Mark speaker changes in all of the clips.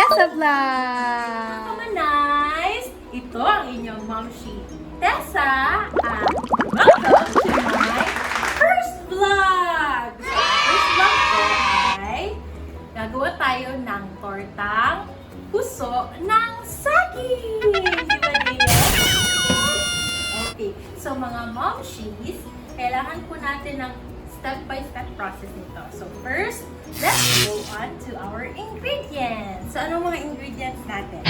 Speaker 1: Tessa Vlog!
Speaker 2: Mga nice! Ito ang inyong Momshie, Tessa, at welcome to my first vlog! So, first vlog ko ay gagawa tayo ng tortang puso ng saging! Di ba nila? Okay, so mga Momshies, kailangan po natin ng step-by-step process nito. So first, let's go on to our ingredients. So anong mga ingredients natin?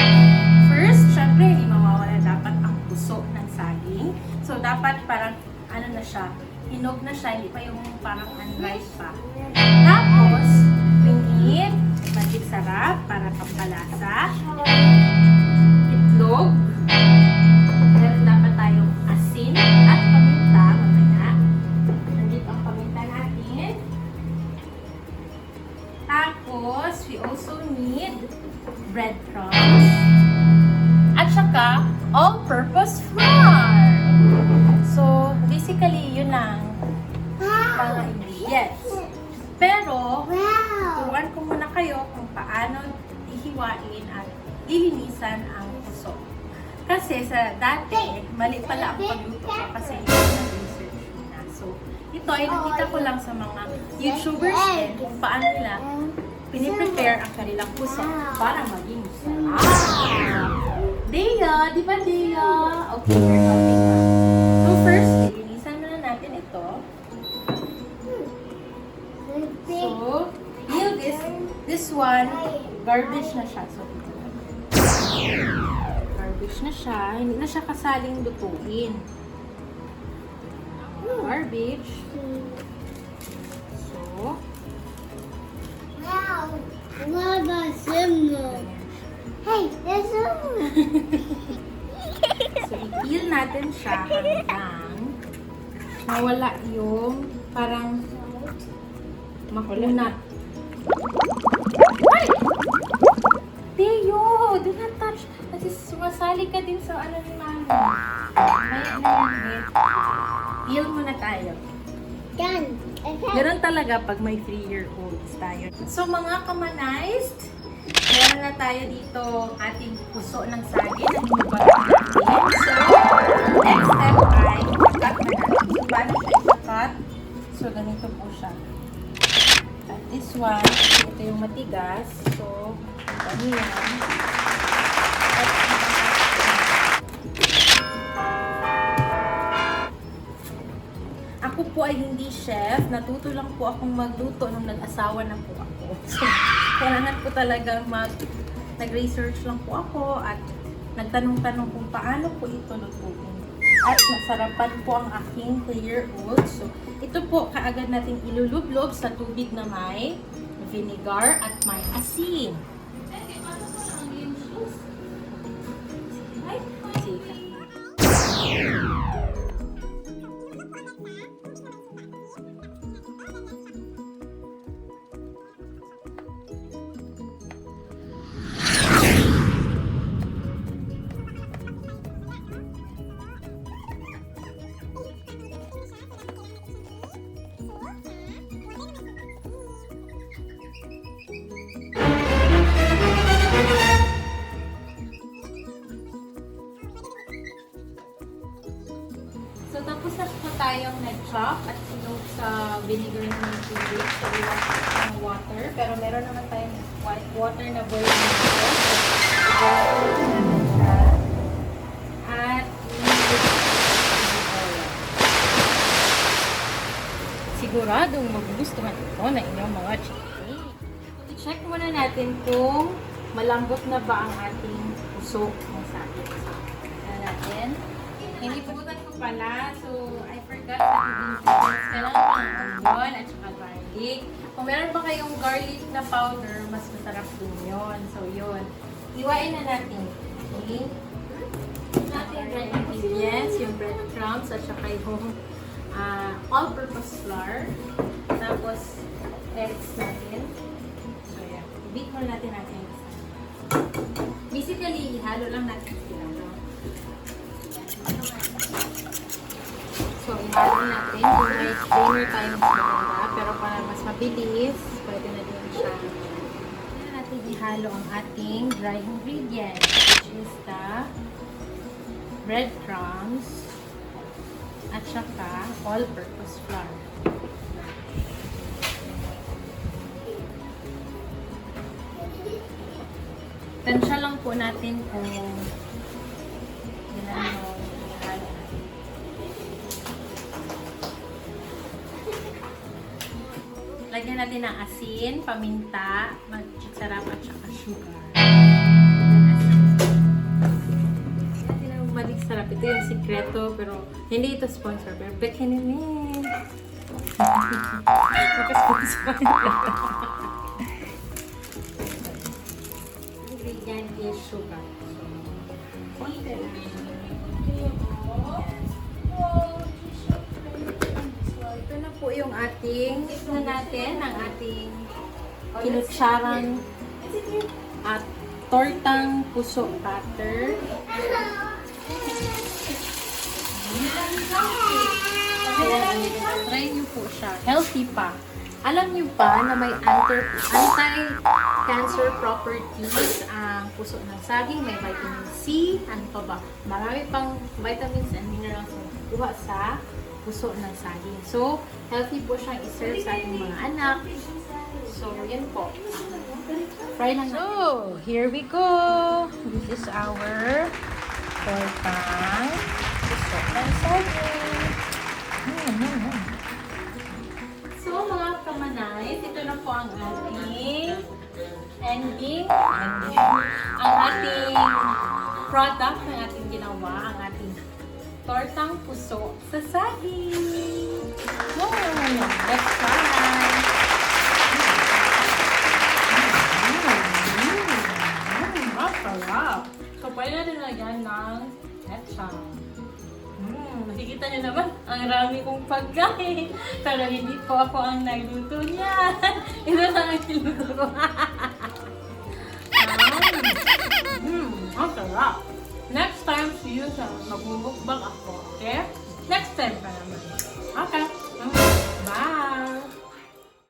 Speaker 2: First, syempre, hindi mawawala dapat ang puso ng saging. So dapat parang, ano na siya, hinog na siya, hindi pa yung parang unripe pa. Tapos, we need magic sarap para pampalasa, itlog, meron dapat tayong asin at paminta, mamaya. Nandito ang paminta natin. Tapos, we also need breadcrumbs at saka all-purpose flour. So, basically, yun ang mga ingredients. Pero, turuan ko muna kayo kung paano ihiwain at lilinisan ang puso. Kasi sa dati, mali pala ang pagluto ko kasi hindi ko nag-research na. So, ito ay nakita ko lang sa mga YouTubers din kung paano nila piniprepare ang kanilang puso para maging sarap. Dea! Di ba Dea? Okay, we're helping her. So first, lilinisan muna natin ito. So, this one, garbage na siya. So, garbage na siya. Hindi na siya kasaling lutuin. Garbage. So,
Speaker 3: Hey, there's someone.
Speaker 2: so i-peel natin siya hanggang mawala yung parang makunat. Ay! Teo! Do not touch! Kasi sumasali ka din sa ano ni mami. Maya na yan. Peel muna tayo.
Speaker 3: Done. Okay.
Speaker 2: Ganun talaga pag may 3-year-olds tayo. So mga kamanized, meron na tayo dito ating puso ng saging na hinubad natin. So, next step ay i-cut na natin. So, paano siya i-cut? So, ganito po siya. At this one, ito yung matigas. So, ano yan? Ako po ay hindi chef. Natuto lang po akong magluto nung nag-asawa na po ako. So, kailangan po talaga nag-research lang po ako at nagtanong-tanong kung paano po ito lutuin. At nasarapan po ang aking 3-year-old. So, ito po kaagad natin ilulublob sa tubig na may vinegar at may asin. So, tapos na po tayong nag-chop at sinok sa vinegar ng tubig. So, iwan ng water. Pero meron naman tayong water na boiling water. So, at siguradong magugustuhan ito na inyong mga chicken. I-check muna natin kung malambot na ba ang ating puso ng saging. Tignan natin. Hindi pubutan ko pala. So, I forgot the ingredients. Kailangan ko ng onion at saka garlic. Kung meron ba kayong garlic na powder, mas masarap din yun. So, yun. Iwain na natin. Okay? Natin dry ingredients, yung breadcrumbs at saka yung all-purpose flour. Tapos, eggs natin. So, yan. I-beat mo natin ang eggs. Basically, ihalo lang natin sila. So, ihalo natin. Kung may strainer tayo mas maganda, pero para mas mabilis, pwede na din siya. Natin ihalo ang ating dry ingredients, which is the breadcrumbs at saka all-purpose flour. Tansya lang po natin kung ilan mo ihalo natin. Lagyan natin ng asin, paminta, sarap at saka sugar. Natin ang malig sarap. Ito yung sikreto, pero hindi ito sponsor. Pero Beke namin. Maka-sponsor. Ingredient is sugar. Konti lang. Ito na po yung ating, tignan natin ang ating kinutsarang at tortang puso butter. Try nyo po siya. Healthy pa. Alam nyo ba na may anti-cancer properties ang puso ng saging? May vitamin C. Ano pa ba? Marami pang vitamins and minerals na kuha sa puso ng saging. So, healthy po siyang iserve sa ating mga anak. So, yan po. Fry lang natin. So, here we go. This is our tortang puso ng saging. So, mga kamanay, ito na po ang ating ending. Ang ating product na ating ginawa, ang ating tortang puso sa saging. Let's try! Sarap! So, pwede natin lagyan ng Tessa. Makikita niyo naman, ang rami kong pagkain. Pero hindi po ako ang nagluto niya. Ito lang ang niluto ko. Ang sarap. Next time, see you sa magbubukbang ako. Okay? Next time pa naman. Okay.